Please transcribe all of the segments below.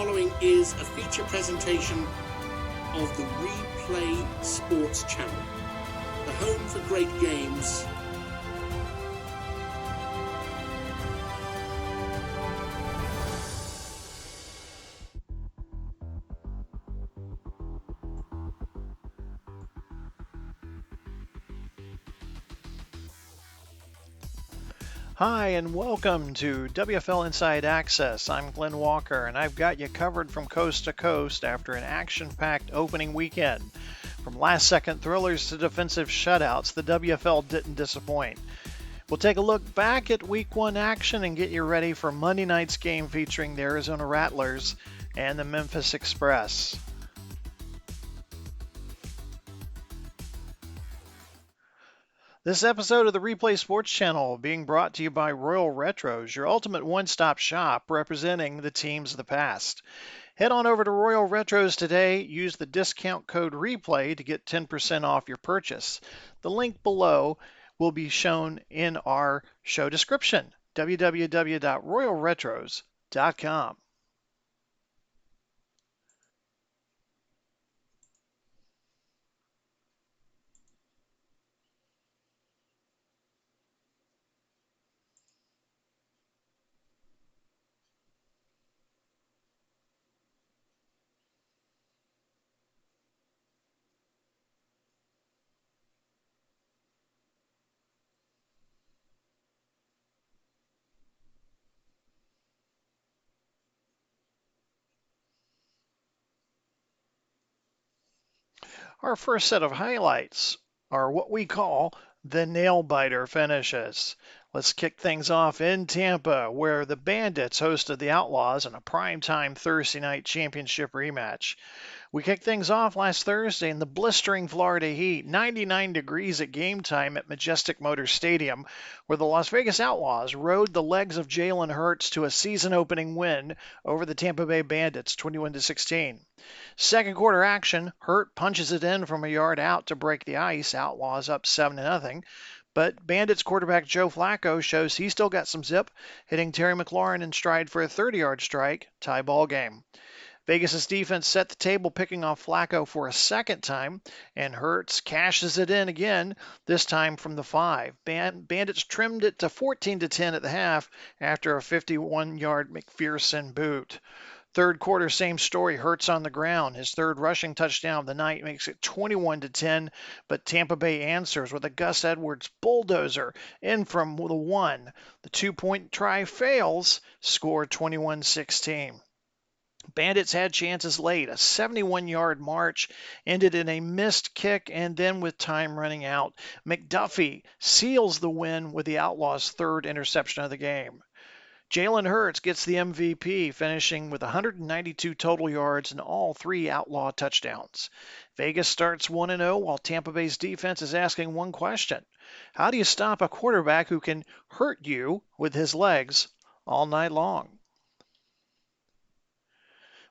following is a feature presentation of the Replay Sports Channel, the home for great games. Hi and welcome to WFL Inside Access. I'm Glenn Walker and I've got you covered from coast to coast after an action-packed opening weekend. From last-second thrillers to defensive shutouts, the WFL didn't disappoint. We'll take a look back at Week 1 action and get you ready for Monday night's game featuring the Arizona Rattlers and the Memphis Express. This episode of the Replay Sports Channel being brought to you by Royal Retros, your ultimate one-stop shop representing the teams of the past. Head on over to Royal Retros today. Use the discount code REPLAY to get 10% off your purchase. The link below will be shown in our show description, www.royalretros.com. Our first set of highlights are what we call the nail-biter finishes. Let's kick things off in Tampa, where the Bandits hosted the Outlaws in a primetime Thursday night championship rematch. We kicked things off last Thursday in the blistering Florida heat, 99 degrees at game time at Majestic Motor Stadium, where the Las Vegas Outlaws rode the legs of Jalen Hurts to a season-opening win over the Tampa Bay Bandits, 21-16. Second quarter action, Hurt punches it in from a yard out to break the ice. Outlaws up 7-0. But Bandits quarterback Joe Flacco shows he's still got some zip, hitting Terry McLaurin in stride for a 30-yard strike, tie ball game. Vegas' defense set the table, picking off Flacco for a second time, and Hurts cashes it in again, this time from the 5. Bandits trimmed it to 14-10 at the half after a 51-yard McPherson boot. Third quarter, same story. Hurts on the ground. His third rushing touchdown of the night makes it 21-10, but Tampa Bay answers with a Gus Edwards bulldozer in from the 1. The 2-point try fails, score 21-16. Bandits had chances late. A 71-yard march ended in a missed kick, and then with time running out, McDuffie seals the win with the Outlaws' third interception of the game. Jalen Hurts gets the MVP, finishing with 192 total yards and all 3 Outlaw touchdowns. Vegas starts 1-0 while Tampa Bay's defense is asking one question. How do you stop a quarterback who can hurt you with his legs all night long?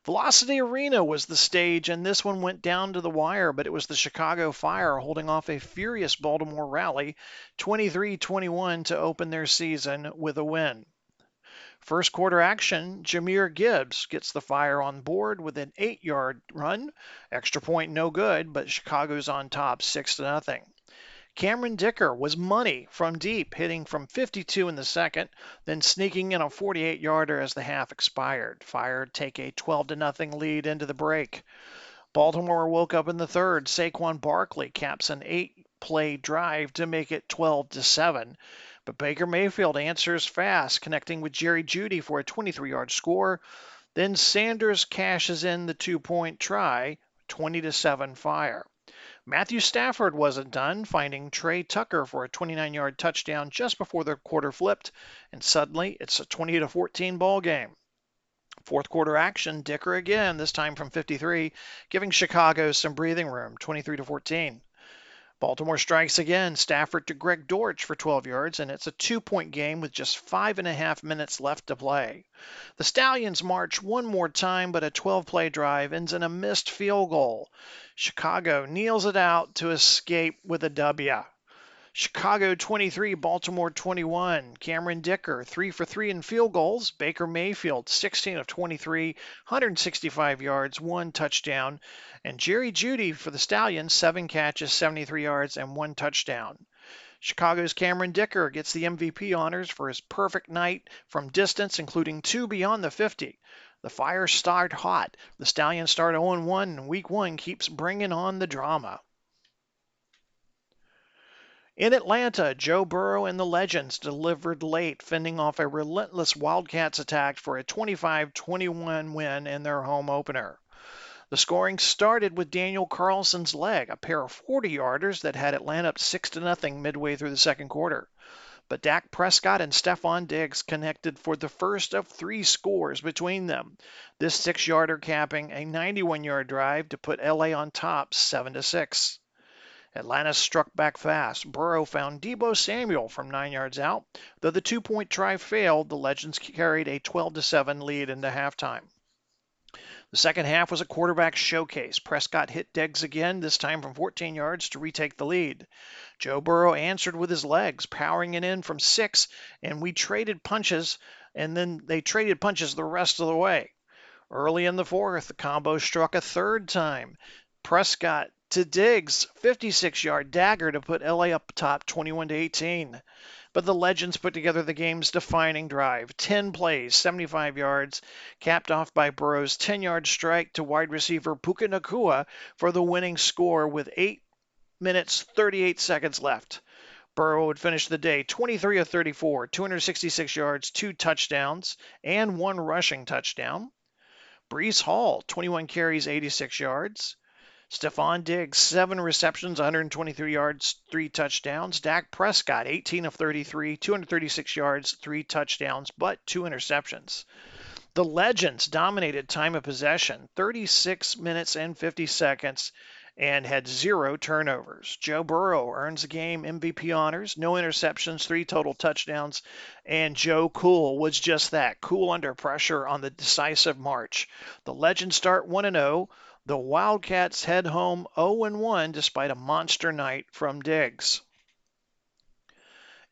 Velocity Arena was the stage, and this one went down to the wire, but it was the Chicago Fire holding off a furious Baltimore Rally, 23-21 to open their season with a win. First quarter action, Jahmyr Gibbs gets the Fire on board with an 8-yard run. Extra point no good, but Chicago's on top 6-0. Cameron Dicker was money from deep, hitting from 52 in the second, then sneaking in a 48-yarder as the half expired. Fire take a 12-0 lead into the break. Baltimore woke up in the third. Saquon Barkley caps an 8-play drive to make it 12-7. But Baker Mayfield answers fast, connecting with Jerry Jeudy for a 23-yard score. Then Sanders cashes in the 2-point try, 20-7 Fire. Matthew Stafford wasn't done, finding Trey Tucker for a 29-yard touchdown just before the quarter flipped, and suddenly it's a 20-14 ball game. Fourth quarter action, Dicker again, this time from 53, giving Chicago some breathing room, 23-14. Baltimore strikes again, Stafford to Greg Dortch for 12 yards, and it's a 2-point game with just 5.5 minutes left to play. The Stallions march one more time, but a 12-play drive ends in a missed field goal. Chicago kneels it out to escape with a W. Chicago 23, Baltimore 21. Cameron Dicker 3 for 3 in field goals. Baker Mayfield 16 of 23, 165 yards, 1 touchdown. And Jerry Jeudy for the Stallions, 7 catches, 73 yards, and 1 touchdown. Chicago's Cameron Dicker gets the MVP honors for his perfect night from distance, including 2 beyond the 50. The Fire start hot. The Stallions start 0-1, and Week 1 keeps bringing on the drama. In Atlanta, Joe Burrow and the Legends delivered late, fending off a relentless Wildcats attack for a 25-21 win in their home opener. The scoring started with Daniel Carlson's leg, a pair of 40-yarders that had Atlanta up 6-0 midway through the second quarter. But Dak Prescott and Stephon Diggs connected for the first of 3 scores between them. This 6-yarder capping a 91-yard drive to put LA on top 7-6. Atlanta struck back fast. Burrow found Deebo Samuel from 9 yards out. Though the 2-point try failed, the Legends carried a 12-7 lead into halftime. The second half was a quarterback showcase. Prescott hit Diggs again, this time from 14 yards to retake the lead. Joe Burrow answered with his legs, powering it in from 6, and we traded punches, and then they traded punches the rest of the way. Early in the fourth, the combo struck a third time. Prescott to Diggs, 56-yard dagger to put LA up top 21-18. But the Legends put together the game's defining drive. 10 plays, 75 yards, capped off by Burrow's 10-yard strike to wide receiver Puka Nacua for the winning score with 8 minutes, 38 seconds left. Burrow would finish the day 23 of 34, 266 yards, 2 touchdowns, and 1 rushing touchdown. Breece Hall, 21 carries, 86 yards. Stephon Diggs, 7 receptions, 123 yards, 3 touchdowns. Dak Prescott, 18 of 33, 236 yards, 3 touchdowns, but 2 interceptions. The Legends dominated time of possession, 36 minutes and 50 seconds, and had 0 turnovers. Joe Burrow earns the game MVP honors, no interceptions, 3 total touchdowns, and Joe Cool was just that, cool under pressure on the decisive march. The Legends start 1-0. The Wildcats head home 0-1 despite a monster night from Diggs.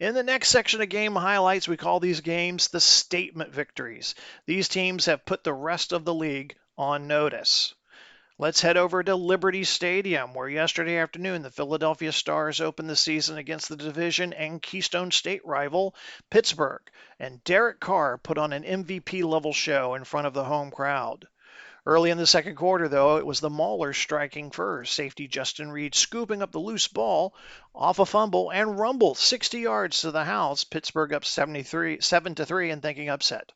In the next section of game highlights, we call these games the statement victories. These teams have put the rest of the league on notice. Let's head over to Liberty Stadium, where yesterday afternoon the Philadelphia Stars opened the season against the division and Keystone State rival Pittsburgh, and Derek Carr put on an MVP-level show in front of the home crowd. Early in the second quarter, though, it was the Maulers striking first. Safety Justin Reed scooping up the loose ball off a fumble and rumbled 60 yards to the house. Pittsburgh up 7-3 and thinking upset.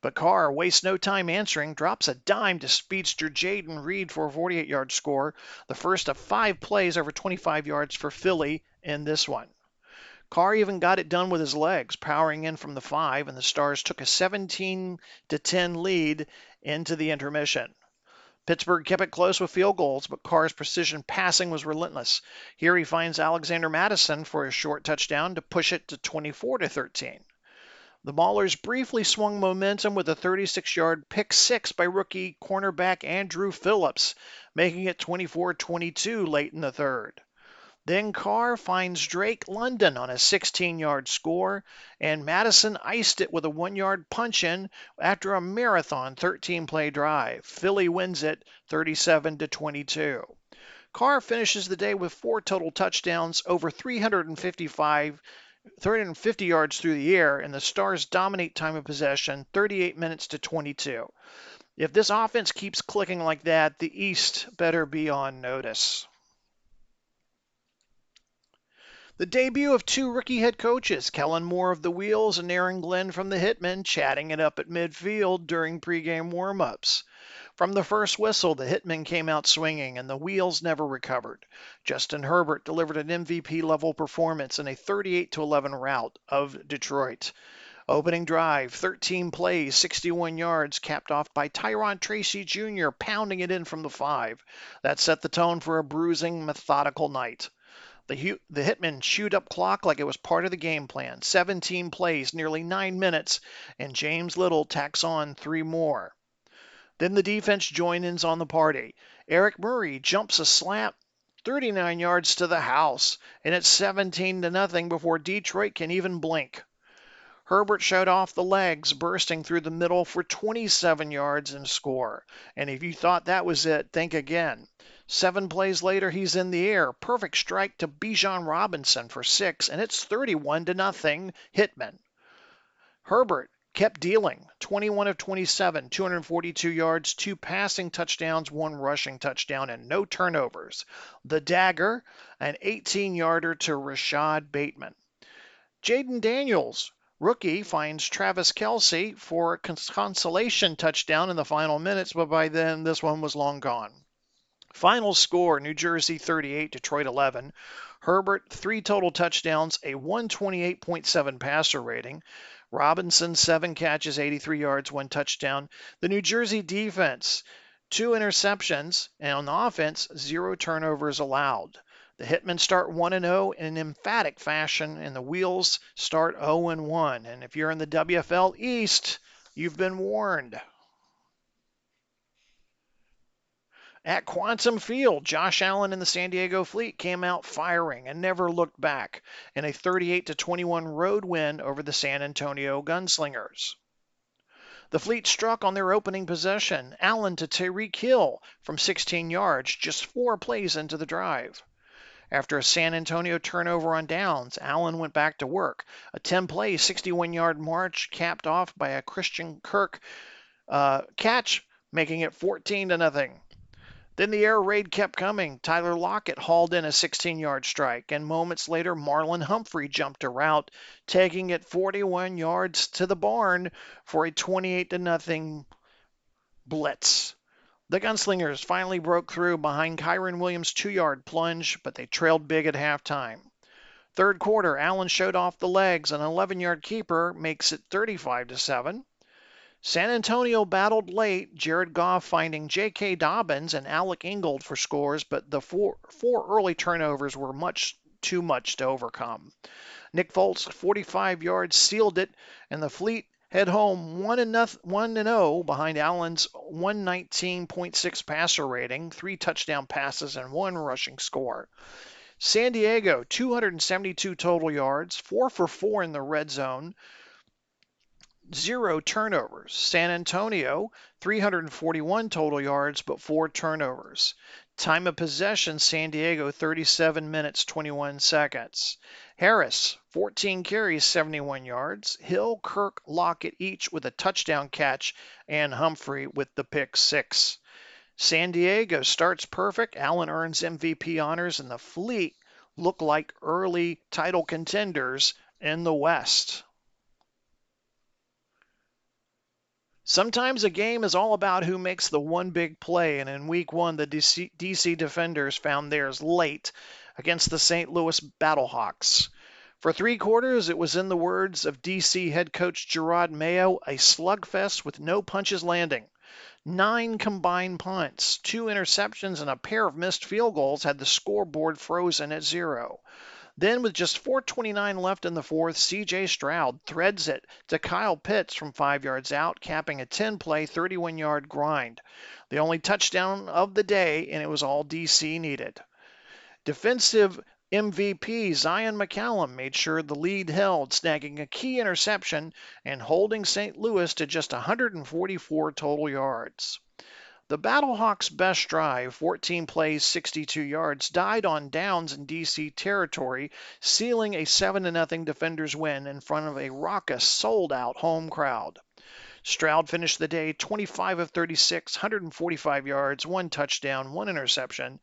But Carr wastes no time answering, drops a dime to speedster Jaden Reed for a 48-yard score, the first of 5 plays over 25 yards for Philly in this one. Carr even got it done with his legs, powering in from the 5, and the Stars took a 17-10 lead into the intermission. Pittsburgh kept it close with field goals, but Carr's precision passing was relentless. Here he finds Alexander Madison for a short touchdown to push it to 24-13. The Maulers briefly swung momentum with a 36-yard pick 6 by rookie cornerback Andrew Phillips, making it 24-22 late in the third. Then Carr finds Drake London on a 16-yard score, and Madison iced it with a 1-yard punch-in after a marathon 13-play drive. Philly wins it 37-22. Carr finishes the day with 4 total touchdowns, over 350 yards through the air, and the Stars dominate time of possession 38 minutes to 22. If this offense keeps clicking like that, the East better be on notice. The debut of 2 rookie head coaches, Kellen Moore of the Wheels and Aaron Glenn from the Hitmen, chatting it up at midfield during pregame warm-ups. From the first whistle, the Hitmen came out swinging, and the Wheels never recovered. Justin Herbert delivered an MVP-level performance in a 38-11 rout of Detroit. Opening drive, 13 plays, 61 yards, capped off by Tyron Tracy Jr. pounding it in from the 5. That set the tone for a bruising, methodical night. The Hitmen chewed up clock like it was part of the game plan. 17 plays, nearly 9 minutes, and James Little tacks on 3 more. Then the defense joins in on the party. Eric Murray jumps a slap 39 yards to the house, and it's 17-0 before Detroit can even blink. Herbert showed off the legs, bursting through the middle for 27 yards and score. And if you thought that was it, think again. 7 plays later, he's in the air. Perfect strike to Bijan Robinson for 6, and it's 31-0 Hitman. Herbert kept dealing. 21 of 27, 242 yards, 2 passing touchdowns, 1 rushing touchdown, and no turnovers. The dagger, an 18-yarder to Rashad Bateman. Jaden Daniels, rookie, finds Travis Kelce for a consolation touchdown in the final minutes, but by then this one was long gone. Final score, New Jersey 38, Detroit 11. Herbert, 3 total touchdowns, a 128.7 passer rating. Robinson, 7 catches, 83 yards, 1 touchdown. The New Jersey defense, 2 interceptions, and on the offense, 0 turnovers allowed. The Hitmen start 1-0 in emphatic fashion, and the Wheels start 0-1. And if you're in the WFL East, you've been warned. At Quantum Field, Josh Allen and the San Diego Fleet came out firing and never looked back in a 38-21 road win over the San Antonio Gunslingers. The Fleet struck on their opening possession, Allen to Tyreek Hill from 16 yards, just 4 plays into the drive. After a San Antonio turnover on downs, Allen went back to work. A 10-play, 61-yard march capped off by a Christian Kirk catch, making it 14-0. Then the air raid kept coming. Tyler Lockett hauled in a 16-yard strike, and moments later, Marlon Humphrey jumped a route, taking it 41 yards to the barn for a 28-0 blitz. The Gunslingers finally broke through behind Kyron Williams' 2-yard plunge, but they trailed big at halftime. Third quarter, Allen showed off the legs. An 11-yard keeper makes it 35-7. San Antonio battled late, Jared Goff finding J.K. Dobbins and Alec Ingold for scores, but the four early turnovers were too much to overcome. Nick Folt's 45 yards sealed it, and the Fleet head home 1-0 behind Allen's 119.6 passer rating, 3 touchdown passes, and 1 rushing score. San Diego, 272 total yards, 4 for 4 in the red zone, 0 turnovers. San Antonio, 341 total yards, but 4 turnovers. Time of possession, San Diego, 37 minutes, 21 seconds. Harris, 14 carries, 71 yards. Hill, Kirk, Lockett each with a touchdown catch, and Humphrey with the pick 6. San Diego starts perfect. Allen earns MVP honors, and the Fleet look like early title contenders in the West. Sometimes a game is all about who makes the one big play, and in week 1, the DC defenders found theirs late against the St. Louis Battlehawks. For 3 quarters, it was in the words of DC head coach Gerard Mayo, a slugfest with no punches landing. 9 combined punts, 2 interceptions, and a pair of missed field goals had the scoreboard frozen at 0. Then, with just 4:29 left in the fourth, C.J. Stroud threads it to Kyle Pitts from 5 yards out, capping a 10-play, 31-yard grind. The only touchdown of the day, and it was all D.C. needed. Defensive MVP Zion McCallum made sure the lead held, snagging a key interception and holding St. Louis to just 144 total yards. The Battlehawks' best drive, 14 plays, 62 yards, died on downs in D.C. territory, sealing a 7-0 Defenders win in front of a raucous, sold-out home crowd. Stroud finished the day 25 of 36, 145 yards, 1 touchdown, 1 interception.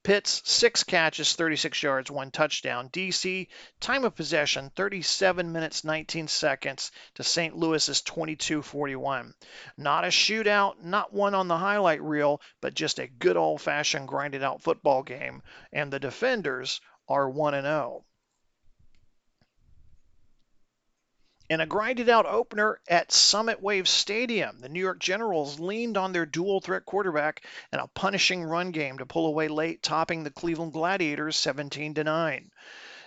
Pitts, 6 catches, 36 yards, 1 touchdown. DC, time of possession, 37 minutes, 19 seconds to St. Louis's 22-41. Not a shootout, not one on the highlight reel, but just a good old-fashioned grinded-out football game. And the Defenders are 1-0. In a grinded-out opener at Summit Wave Stadium, the New York Generals leaned on their dual-threat quarterback and a punishing run game to pull away late, topping the Cleveland Gladiators 17-9.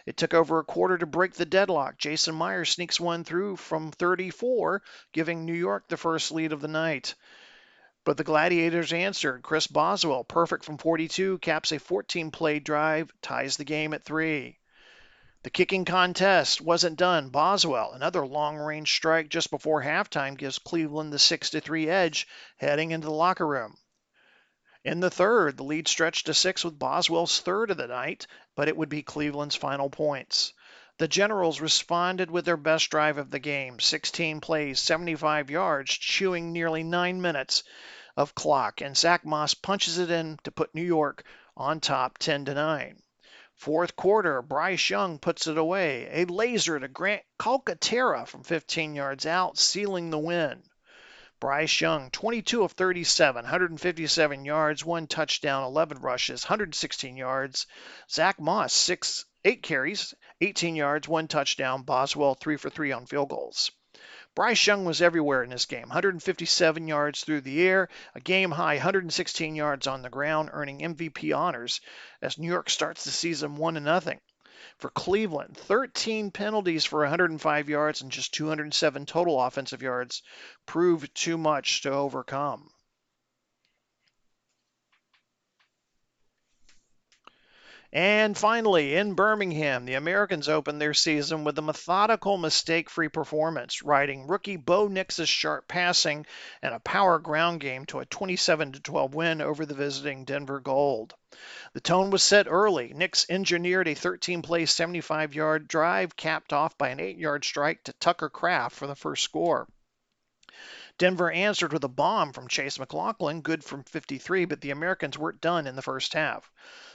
It took over a quarter to break the deadlock. Jason Myers sneaks one through from 34, giving New York the first lead of the night. But the Gladiators answered. Chris Boswell, perfect from 42, caps a 14-play drive, ties the game at 3. The kicking contest wasn't done. Boswell, another long-range strike just before halftime, gives Cleveland the 6-3 edge heading into the locker room. In the third, the lead stretched to 6 with Boswell's third of the night, but it would be Cleveland's final points. The Generals responded with their best drive of the game, 16 plays, 75 yards, chewing nearly 9 minutes of clock, and Zach Moss punches it in to put New York on top 10-9. Fourth quarter, Bryce Young puts it away. A laser to Grant Calcaterra from 15 yards out, sealing the win. Bryce Young, 22 of 37, 157 yards, 1 touchdown, 11 rushes, 116 yards. Zach Moss, 8 carries, 18 yards, 1 touchdown. Boswell, 3 for 3 on field goals. Bryce Young was everywhere in this game, 157 yards through the air, a game-high 116 yards on the ground, earning MVP honors as New York starts the season 1-0. For Cleveland, 13 penalties for 105 yards and just 207 total offensive yards proved too much to overcome. And finally, in Birmingham, the Americans opened their season with a methodical, mistake-free performance, riding rookie Bo Nix's sharp passing and a power ground game to a 27-12 win over the visiting Denver Gold. The tone was set early. Nix engineered a 13-play, 75-yard drive, capped off by an 8-yard strike to Tucker Kraft for the first score. Denver answered with a bomb from Chase McLaughlin, good from 53, but the Americans weren't done in the first half.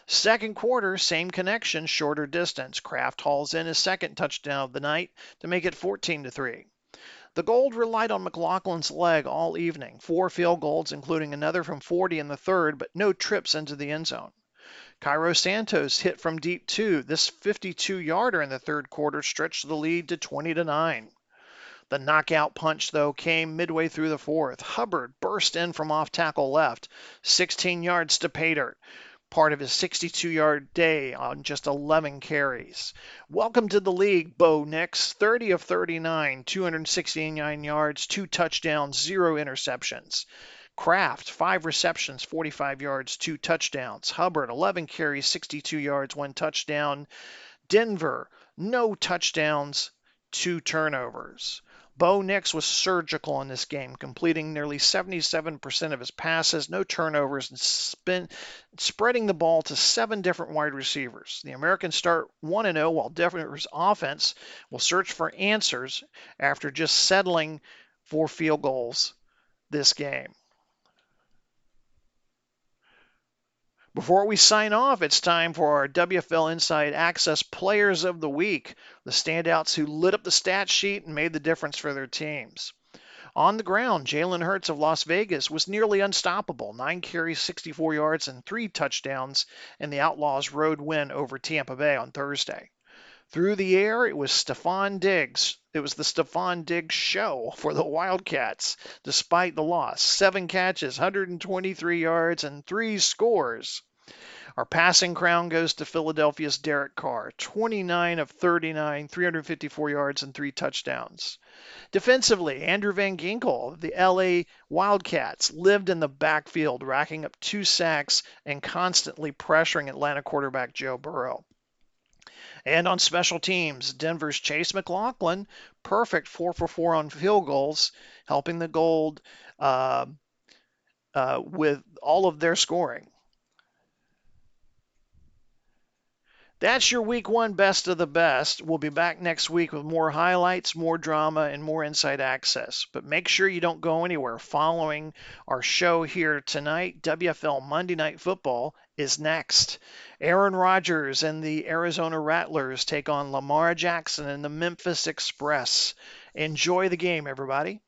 Second quarter, same connection, shorter distance. Kraft hauls in his second touchdown of the night to make it 14-3. The Gold relied on McLaughlin's leg all evening. 4 field goals, including another from 40 in the third, but no trips into the end zone. Cairo Santos hit from deep too. This 52-yarder in the third quarter stretched the lead to 20-9. The knockout punch, though, came midway through the fourth. Hubbard burst in from off tackle left, 16 yards to pay dirt, part of his 62-yard day on just 11 carries. Welcome to the league, Bo Nix, 30 of 39, 269 yards, 2 touchdowns, 0 interceptions. Kraft, 5 receptions, 45 yards, 2 touchdowns. Hubbard, 11 carries, 62 yards, 1 touchdown. Denver, no touchdowns, 2 turnovers. Bo Nix was surgical in this game, completing nearly 77% of his passes, no turnovers, and spreading the ball to 7 different wide receivers. The Americans start 1-0, while Denver's offense will search for answers after just settling for field goals this game. Before we sign off, it's time for our WFL Inside Access Players of the Week, the standouts who lit up the stat sheet and made the difference for their teams. On the ground, Jalen Hurts of Las Vegas was nearly unstoppable, 9 carries, 64 yards, and 3 touchdowns in the Outlaws' road win over Tampa Bay on Thursday. Through the air, it was Stephon Diggs. It was the Stephon Diggs show for the Wildcats, despite the loss. 7 catches, 123 yards, and 3 scores. Our passing crown goes to Philadelphia's Derek Carr, 29 of 39, 354 yards, and 3 touchdowns. Defensively, Andrew Van Ginkel of the LA Wildcats lived in the backfield, racking up 2 sacks and constantly pressuring Atlanta quarterback Joe Burrow. And on special teams, Denver's Chase McLaughlin, perfect 4 for 4 on field goals, helping the Gold with all of their scoring. That's your week 1 best of the best. We'll be back next week with more highlights, more drama, and more inside access. But make sure you don't go anywhere. Following our show here tonight, WFL Monday Night Football is next. Aaron Rodgers and the Arizona Rattlers take on Lamar Jackson and the Memphis Express. Enjoy the game, everybody.